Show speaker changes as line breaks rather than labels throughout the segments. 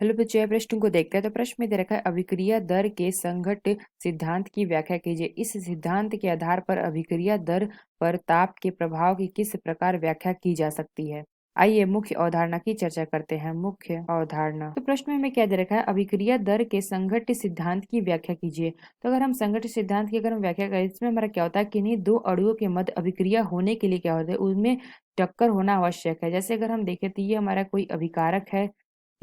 Hello बच्चों, प्रश्न को देखते हैं। तो प्रश्न में दे रखा है अभिक्रिया दर के संघट्ट सिद्धांत की व्याख्या कीजिए। इस सिद्धांत के आधार पर अभिक्रिया दर पर ताप के प्रभाव की किस प्रकार व्याख्या की जा सकती है। आइए मुख्य अवधारणा की चर्चा करते हैं। मुख्य अवधारणा। तो प्रश्न में हमें क्या दे रखा है, अभिक्रिया दर के संघट्ट सिद्धांत की व्याख्या कीजिए। तो अगर हम संघट्ट सिद्धांत की अगर हम व्याख्या करें, इसमें हमारा क्या होता है, किन्हीं दो अणुओं के मध्य अभिक्रिया होने के लिए क्या होता है, उनमें टक्कर होना आवश्यक है। जैसे अगर हम देखें तो ये हमारा कोई अभिकारक है,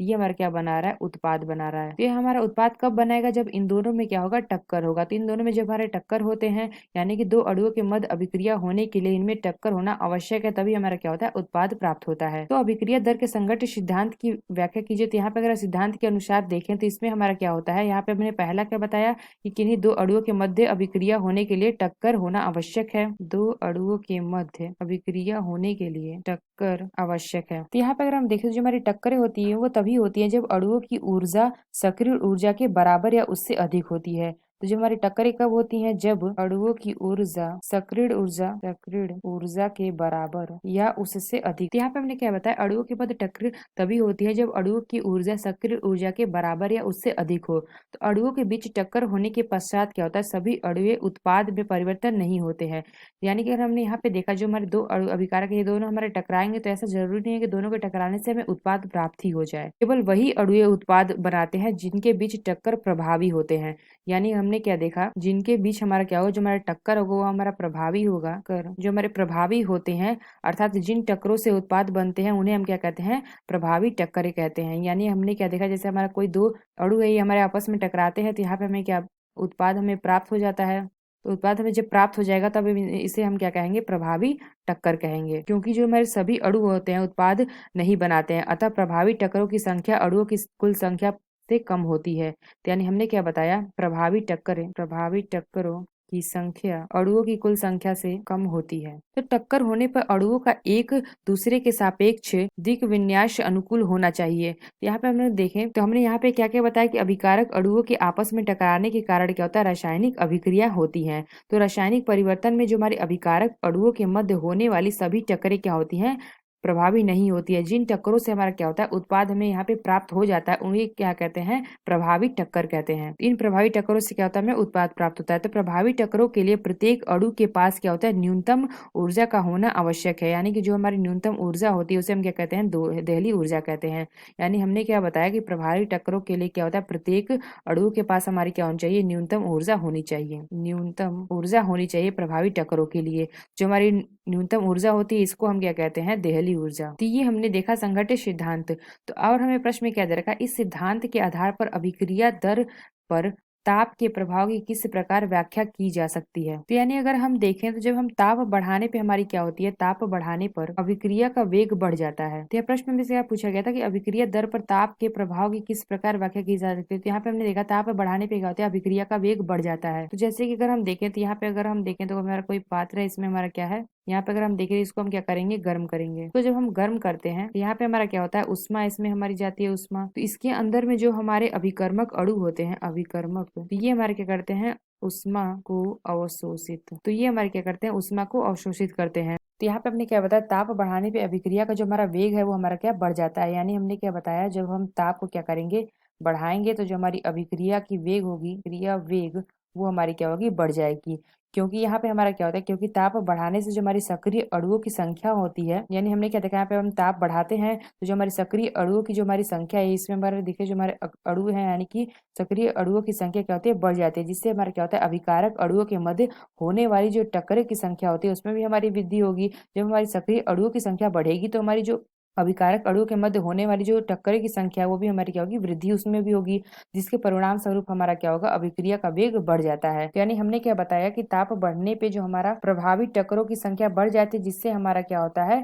ये हमारा क्या बना रहा है, उत्पाद बना रहा है। तो ये हमारा उत्पाद कब बनाएगा, जब इन दोनों में क्या होगा, टक्कर होगा। तो इन दोनों में जब हमारे टक्कर होते हैं, यानी कि दो अणुओं के मध्य अभिक्रिया होने के लिए इनमें टक्कर होना आवश्यक है, तभी हमारा क्या होता है, उत्पाद प्राप्त होता है। तो अभिक्रिया दर के संघट्ट सिद्धांत की व्याख्या कीजिए। तो यहाँ पे अगर सिद्धांत के अनुसार देखें तो इसमें हमारा क्या होता है, यहाँ पे हमने पहला क्या बताया कि किन्हीं दो अणुओं के मध्य अभिक्रिया होने के लिए टक्कर होना आवश्यक है। दो अणुओं के मध्य अभिक्रिया होने के लिए टक्कर आवश्यक है। तो यहाँ पे अगर हम देखें तो जो हमारी टक्करें होती है वो तभी होती है जब अणुओं की ऊर्जा सक्रिय ऊर्जा के बराबर या उससे अधिक होती है। तो जो हमारी टक्करें कब होती हैं, जब अणुओं की ऊर्जा सक्रिय ऊर्जा के बराबर या उससे अधिक। तो यहाँ पे हमने क्या बताया, अणुओं के मध्य टक्कर तभी होती है जब अणुओं की ऊर्जा सक्रिय ऊर्जा के बराबर या उससे अधिक हो। तो अणुओं के बीच टक्कर होने के पश्चात क्या होता है, सभी अणुए उत्पाद में परिवर्तन नहीं होते हैं। यानी कि अगर हमने यहाँ पे देखा, जो हमारे दो अभिकारक है, ये दोनों हमारे टकराएंगे, तो ऐसा जरूरी नहीं है कि दोनों के टकराने से हमें उत्पाद प्राप्त ही हो जाए। केवल वही अणुए उत्पाद बनाते हैं जिनके बीच टक्कर प्रभावी होते हैं। यानी हमने क्या देखा, जिनके बीच हमारा क्या होगा, जो हमारा टक्कर होगा वो हमारा प्रभावी होगा। कर जो हमारे प्रभावी होते हैं, अर्थात जिन टक्करों से उत्पाद बनते हैं उन्हें हम क्या कहते हैं, प्रभावी टक्करें कहते हैं। यानी हमने क्या देखा, जैसे हमारा कोई दो अणु है, ये हमारे आपस में टकराते हैं, तो यहाँ पे हमें क्या उत्पाद हमें प्राप्त हो जाता है। तो उत्पाद हमें जब प्राप्त हो जाएगा तब इसे हम क्या कहेंगे, प्रभावी टक्कर कहेंगे। क्योंकि जो हमारे सभी अणु होते हैं उत्पाद नहीं बनाते हैं, अतः प्रभावी टक्करों की संख्या अणुओं की कुल संख्या से कम होती है। तो यानी हमने क्या बताया, प्रभावी टक्करों की संख्या अणुओं की कुल संख्या से कम होती है। तो टक्कर होने पर अणुओं का एक दूसरे के सापेक्ष दिक् विन्यास अनुकूल होना चाहिए। तो यहाँ पे हमने देखें तो हमने यहाँ पे क्या क्या बताया कि अभिकारक अणुओं के आपस में टकराने के कारण क्या होता है, रासायनिक अभिक्रिया होती है। तो रासायनिक परिवर्तन में जो हमारे अभिकारक अणुओं के मध्य होने वाली सभी टक्करें क्या होती हैं, प्रभावी नहीं होती है। जिन टक्करों से हमारा क्या होता है, उत्पाद हमें यहाँ पे प्राप्त हो जाता है, उन्हें क्या कहते हैं, प्रभावी टक्कर कहते हैं। इन प्रभावी टक्करों से क्या होता है, हमें उत्पाद प्राप्त होता है। तो प्रभावी टक्करों के लिए प्रत्येक अणु के पास क्या होता है, न्यूनतम ऊर्जा का होना आवश्यक है। यानी कि जो हमारी न्यूनतम ऊर्जा होती है उसे हम क्या कहते हैं, देहली ऊर्जा कहते हैं। यानी हमने क्या बताया कि प्रभावी टक्करों के लिए क्या होता है, प्रत्येक अणु के पास हमारी क्या होनी चाहिए, न्यूनतम ऊर्जा होनी चाहिए। न्यूनतम ऊर्जा होनी चाहिए प्रभावी टक्करों के लिए। जो हमारी न्यूनतम ऊर्जा होती है इसको हम क्या कहते हैं, देहली ऊर्जा। तो ये हमने देखा संघट्ट सिद्धांत। तो और हमें प्रश्न में क्या दे रखा है, इस सिद्धांत के आधार पर अभिक्रिया दर पर ताप के प्रभाव की किस प्रकार व्याख्या की जा सकती है। तो यानी अगर हम देखें तो जब हम ताप बढ़ाने पे हमारी क्या होती है, ताप बढ़ाने पर अभिक्रिया का वेग बढ़ जाता है। तो यह प्रश्न में से क्या पूछा गया था कि अभिक्रिया दर पर ताप के प्रभाव की किस प्रकार व्याख्या की जा सकती है। तो यहाँ पे हमने देखा ताप बढ़ाने पे क्या होता है, अभिक्रिया का वेग बढ़ जाता है। तो जैसे कि अगर हम देखें तो यहाँ पे अगर हम देखें तो हमारा कोई पात्र है, इसमें हमारा क्या है, यहाँ पे अगर हम देखें इसको हम क्या करेंगे, गर्म करेंगे। तो जब हम गर्म करते हैं तो यहाँ पे हमारा क्या होता है, उष्मा इसमें हमारी जाती है उष्मा। तो इसके अंदर में जो हमारे अभिकर्मक अणु होते हैं, अभिकर्मक, तो ये हमारे क्या करते हैं, उष्मा को अवशोषित। तो ये हमारे क्या करते हैं, उष्मा को अवशोषित करते हैं। तो यहाँ पे हमने क्या बताया, ताप बढ़ाने पे अभिक्रिया का जो हमारा वेग है वो हमारा क्या बढ़ जाता है। यानी हमने क्या बताया, जब हम ताप को क्या करेंगे, बढ़ाएंगे, तो जो हमारी अभिक्रिया की वेग होगी, क्रिया वेग, वो हमारी क्या होगी, बढ़ जाएगी। क्योंकि यहाँ पे हमारा क्या होता है, क्योंकि ताप बढ़ाने से जो हमारी सक्रिय अणुओं की संख्या होती है, यानी हमने क्या देखा, यहाँ पे हम ताप बढ़ाते हैं तो जो हमारी सक्रिय अणुओं की जो हमारी संख्या है, इसमें हमारे देखिए जो हमारे अणु है, यानी कि सक्रिय अणुओं की संख्या क्या होती है, बढ़ जाती है। जिससे हमारा क्या होता है, अभिकारक अणुओं के मध्य होने वाली जो टक्कर की संख्या होती है उसमें भी हमारी वृद्धि होगी। जब हमारी सक्रिय अणुओं की संख्या बढ़ेगी तो हमारी जो अभिकारक अणुओं के मध्य होने वाली जो टक्करें की संख्या है वो भी हमारी क्या होगी, वृद्धि उसमें भी होगी। जिसके परिणाम स्वरूप हमारा क्या होगा, अभिक्रिया का वेग बढ़ जाता है। तो यानी हमने क्या बताया कि ताप बढ़ने पे जो हमारा प्रभावी टक्करों की संख्या बढ़ जाती है, जिससे हमारा क्या होता है,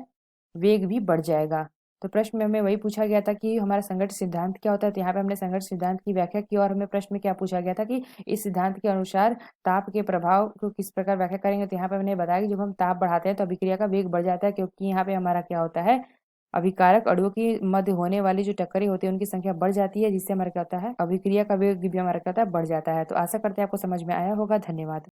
वेग भी बढ़ जाएगा। तो प्रश्न में हमें वही पूछा गया था कि हमारा संघट्ट सिद्धांत क्या होता है। तो यहाँ पे हमने संघट्ट सिद्धांत की व्याख्या की और हमें प्रश्न में क्या पूछा गया था कि इस सिद्धांत के अनुसार ताप के प्रभाव को किस प्रकार व्याख्या करेंगे। तो यहाँ पे हमने बताया कि जब हम ताप बढ़ाते हैं तो अभिक्रिया का वेग बढ़ जाता है, क्योंकि यहाँ पे हमारा क्या होता है, अभिकारक अणुओं की मध्य होने वाली जो टक्करें होती है उनकी संख्या बढ़ जाती है, जिससे हमारा क्या होता है, अभिक्रिया का वेग भी हमारा क्या होता है, बढ़ जाता है। तो आशा करते हैं आपको समझ में आया होगा। धन्यवाद।